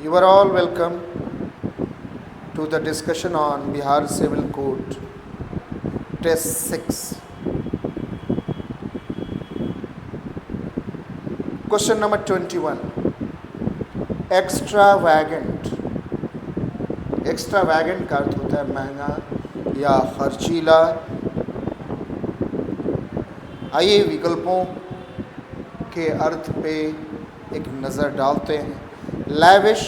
You are all welcome to the discussion on Bihar Civil Code Test 6. Question number 21. Extravagant. Extravagant का अर्थ होता है महंगा या खर्चीला। आइए विकल्पों के अर्थ पे एक नज़र डालते हैं। लैविश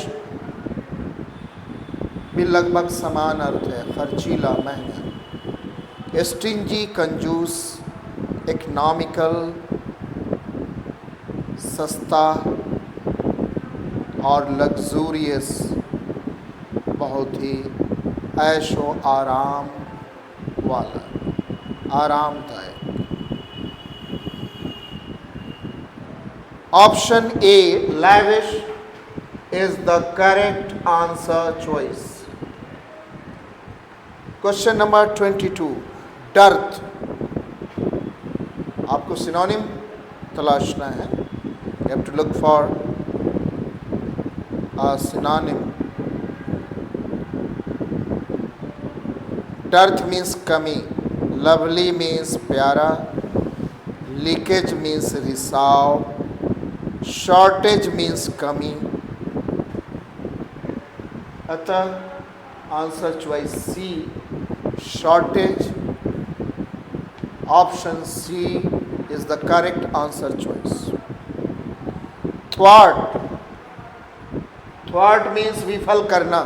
भी लगभग समान अर्थ है, खर्चीला, महंगा। स्टिंजी, कंजूस। इकनॉमिकल, सस्ता। और लग्जूरियस, बहुत ही ऐशो आराम वाला, आरामदायक। Option A lavish is the correct answer choice. Question number 22. Dearth. आपको सिनोनिम तलाशना है. You have to look for a synonym. Dearth means कमी. Lovely means प्यारा. Leakage means रिसाव. Shortage means कमी. अतः answer choice C, shortage. Option C is the correct answer choice. Thwart. Thwart means विफल करना।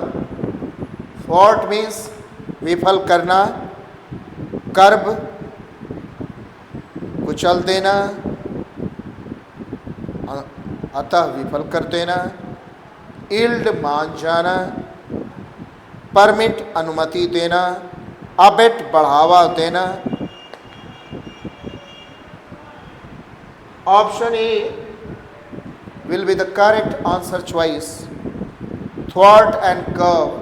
थ्वार्ट means विफल करना। कर्ब, कुचल देना, अतः विफल कर देना। इल्ड, मान जाना। परमिट, अनुमति देना। अबेट, बढ़ावा देना। Option A will be the correct answer choice. Thwart and curve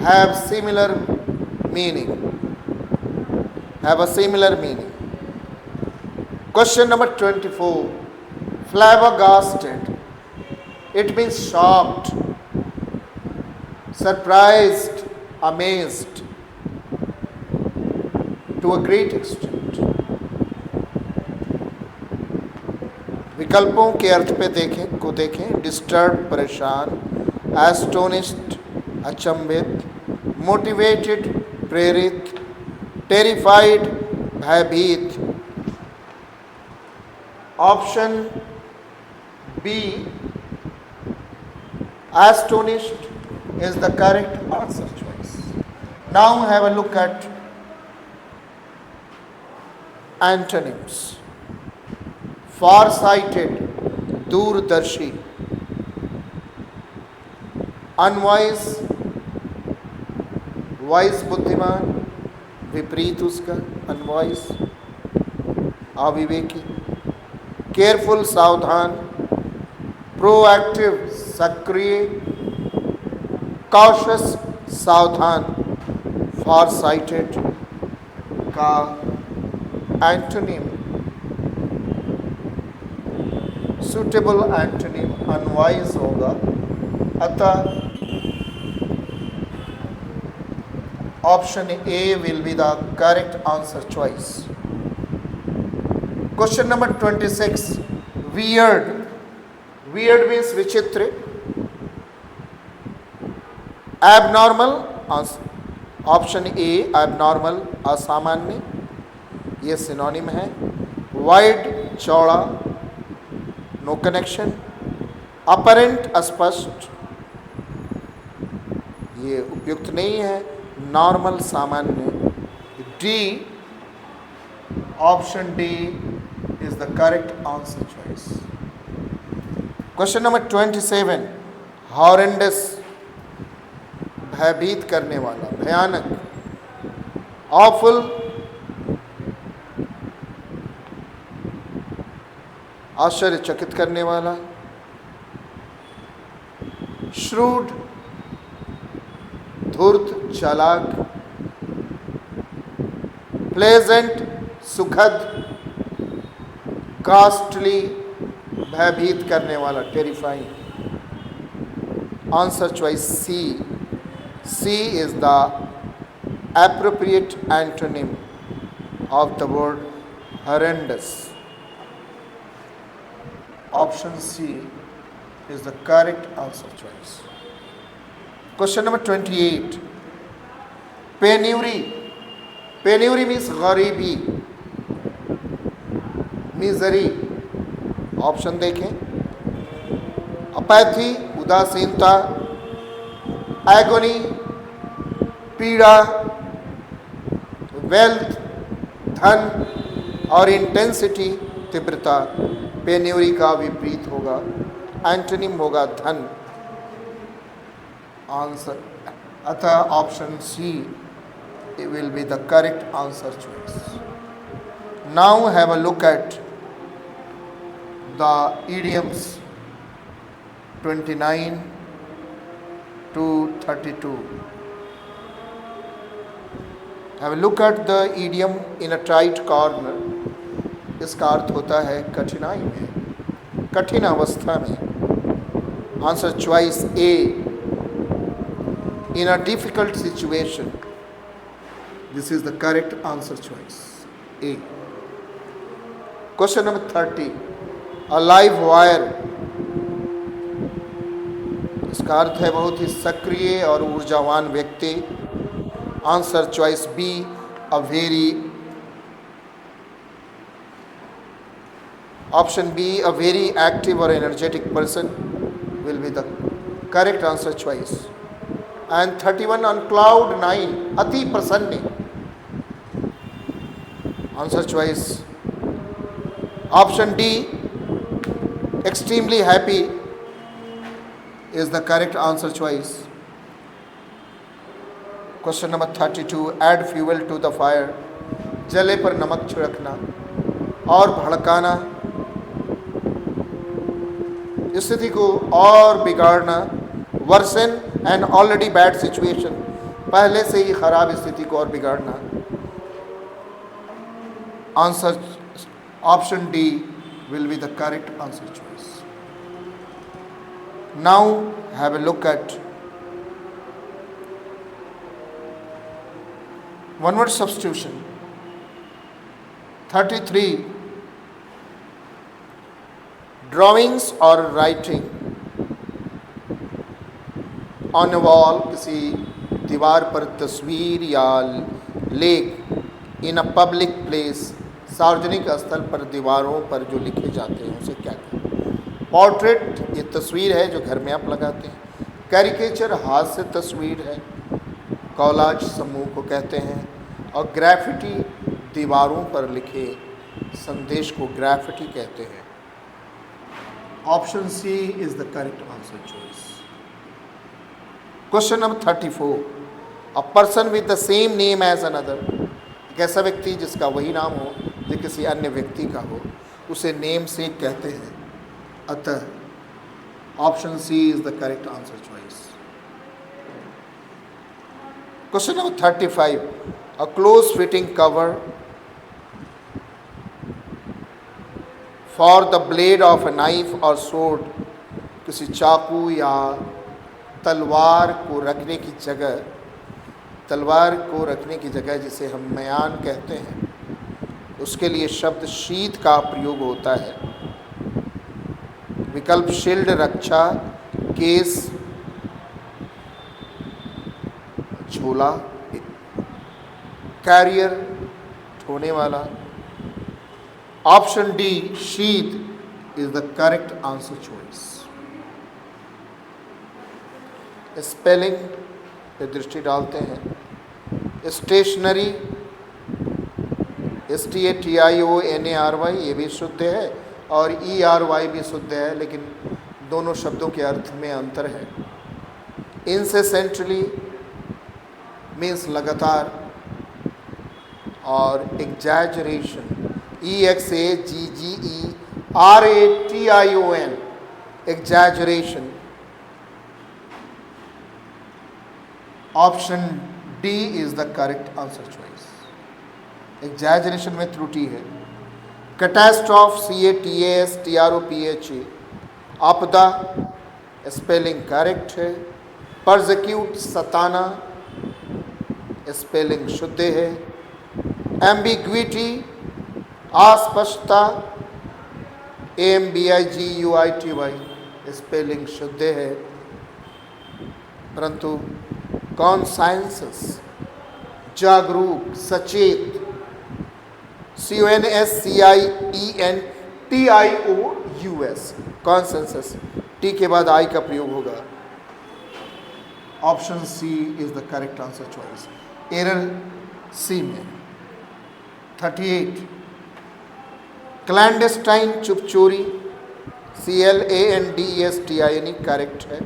have similar meaning. Have a similar meaning. Question number 24. Flabbergasted. It means shocked, surprised, amazed to a great extent. विकल्पों के अर्थ पे देखें। Disturb, परेशान। Astonished, अचंभित। Motivated, प्रेरित। Terrified, भयभीत। Option B, astonished is the correct answer choice. Now have a look at antonyms. Farsighted, दूरदर्शी। Unwise, wise, बुद्धिमान। विपरीत उसका, unwise, अविवेकी। Careful, सावधान। प्रोएक्टिव, सक्रिय। कॉशस, सावधान। फार साइटेड का एंटोनिम, सुटेबल एंटोनिम अनवाइज होगा। अतः option A will be the correct answer choice. Question number 26. Weird. Weird means विचित्र। एबनॉर्मल, ऑप्शन ए एबनॉर्मल, असामान्य, ये सिनोनिम है। वाइड, चौड़ा, नो कनेक्शन। अपरेंट, अस्पष्ट, ये उपयुक्त नहीं है। नॉर्मल, सामान्य। D, option D is the correct answer choice. Question number 27. Horrendous, भयभीत करने वाला, भयानक। ऑफुल, आश्चर्यचकित करने वाला। श्रूड, धूर्त, चालाक। प्लेजेंट, सुखद। कॉस्टली, भयभीत करने वाला, terrifying. Answer choice C. C is the appropriate antonym of the word horrendous. Option C is the correct answer choice. Question number 28. Penury. Penury means गरीबी, मिजरी. ऑप्शन देखें. अपैथी, उदासीनता, agony, पीड़ा, wealth, धन और intensity, तीव्रता. Penury का विपरीत होगा, एंटोनिम होगा धन. आंसर अतः option C will be the correct answer choice. Now have a look at the idioms 29 to 32. Have a look at the idiom in a tight corner. इसका अर्थ होता है कठिनाई में, कठिन अवस्था में. Answer choice A. In a difficult situation. This is the correct answer choice. A. Question number 30. A live wire. इसका अर्थ है बहुत ही सक्रिय और ऊर्जावान व्यक्ति. Answer choice B. A very. Option B. A very active or energetic person will be the correct answer choice. And 31. On cloud 9. अति प्रसन्न. Answer choice option D. Extremely happy is the correct answer choice. Question number 32. Add fuel to the fire. जले पर नमक छिड़कना और भड़काना, स्थिति को और बिगाड़ना. Worsen an already bad situation. पहले से ही खराब स्थिति को और बिगाड़ना. Answer option D will be the correct answer choice. Now have a look at one word substitution. 33. Drawings or writing on a wall. किसी दीवार पर तस्वीर या लेख. in a public place. सार्वजनिक स्थल पर दीवारों पर जो लिखे जाते हैं उसे क्या कहते हैं. पोर्ट्रेट ये तस्वीर है जो घर में आप लगाते हैं. कैरिकेचर हास्य तस्वीर है. कॉलाज समूह को कहते हैं. और ग्राफिटी दीवारों पर लिखे संदेश को ग्राफिटी कहते हैं. Option C is the correct answer choice. Question number 34. A person with the same name as another. एक ऐसा व्यक्ति जिसका वही नाम हो जो किसी अन्य व्यक्ति का हो, उसे नेम से कहते हैं. अतः option C is the correct answer choice. Question number 35. A close fitting cover for the blade of a knife or sword. किसी चाकू या तलवार को रखने की जगह, तलवार को रखने की जगह जिसे हम मयान कहते हैं, उसके लिए शब्द शीत का प्रयोग होता है. विकल्प शील्ड रक्षा, केस, झोला, कैरियर ढोने वाला. ऑप्शन डी शीत is the correct answer choice. Spelling पे दृष्टि डालते हैं. स्टेशनरी STATIONARY ये भी शुद्ध है और ERY भी शुद्ध है, लेकिन दोनों शब्दों के अर्थ में अंतर है. इंसेसेंटली मीन्स लगातार, और exaggeration EXAGGERATION exaggeration. Option D is the correct answer choice. Exaggeration में त्रुटि है. कैटास्ट्रॉफ CATASTROPHA आपदा स्पेलिंग करेक्ट है। परसिक्यूट सताना, स्पेलिंग शुद्ध है। एम्बिग्विटी अस्पष्टता, AMBIGUITY, स्पेलिंग शुद्ध है। परंतु कॉन्साइंसस जागरूक सचेत, CONSCIENTIOUS, कॉन्सेंसस, टी के बाद आई का प्रयोग होगा। Option C is the correct answer choice. Error C में। 38 क्लैंडेस्टाइन चुपचोरी, CLANDESTINE करेक्ट है।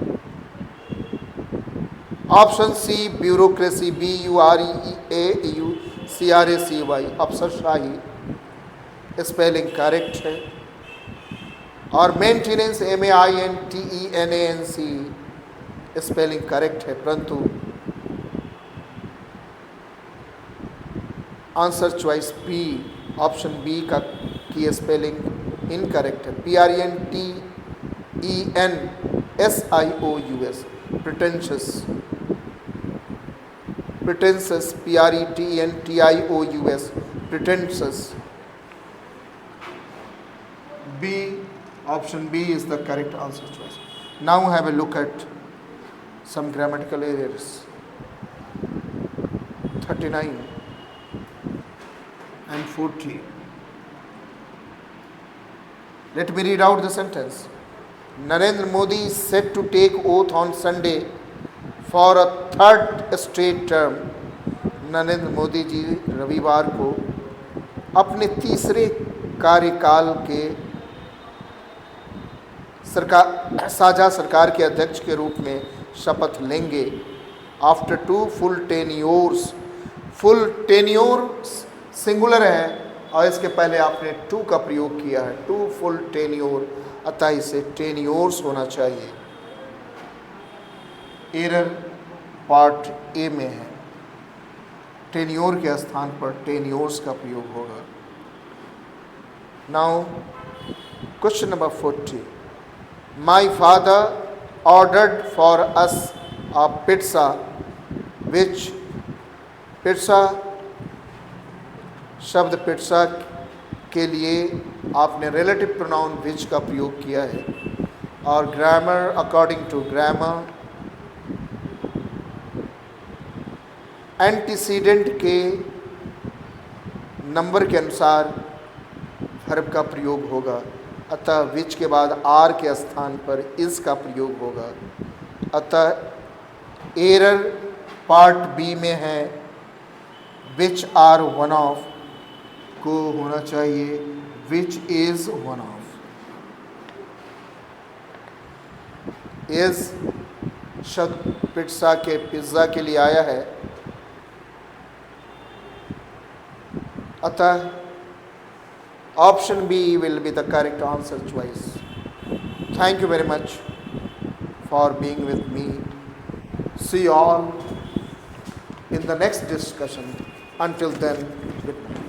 ऑप्शन सी ब्यूरोक्रेसी, BUREAUCRACY, अफसरशाही, स्पेलिंग करेक्ट है। और मेंटेनेंस, MAINTENANC, स्पेलिंग करेक्ट है। परंतु answer choice B, option B का की स्पेलिंग इनकरेक्ट है। PRENTENSIOUS, pretentious, pretentious, PRETENTIOUS, pretentious. B, option B is the correct answer choice. Now have a look at some grammatical errors. 39 and 40. Let me read out the sentence. Narendra Modi is set to take oath on Sunday for a third straight term. Narendra Modi ji रविवार को अपने तीसरे कार्यकाल के साझा सरकार के अध्यक्ष के रूप में शपथ लेंगे। After 2 full tenures, full tenure singular है और इसके पहले आपने 2 का प्रयोग किया है, 2 full tenure, अतः इसे टेन्योर्स होना चाहिए। एरर पार्ट ए में है, टेन्योर के स्थान पर टेन्योर्स का प्रयोग होगा। Now question number 40. My father ordered for us a pizza, which pizza शब्द पिट्सा के लिए आपने रिलेटिव प्रोनाउन विच का प्रयोग किया है। और grammar, according to grammar, antecedent के नंबर के अनुसार वर्ब का प्रयोग होगा, अतः विच के बाद आर के स्थान पर इस का प्रयोग होगा। अतः एरर पार्ट बी में है, विच आर वन ऑफ को होना चाहिए which is one of. Is शब्द पिज्जा के पिज्ज़ा के लिए आया है, अतः option B will be the correct answer choice. Thank you very much for being with me. See all in the next discussion. Until then, good night.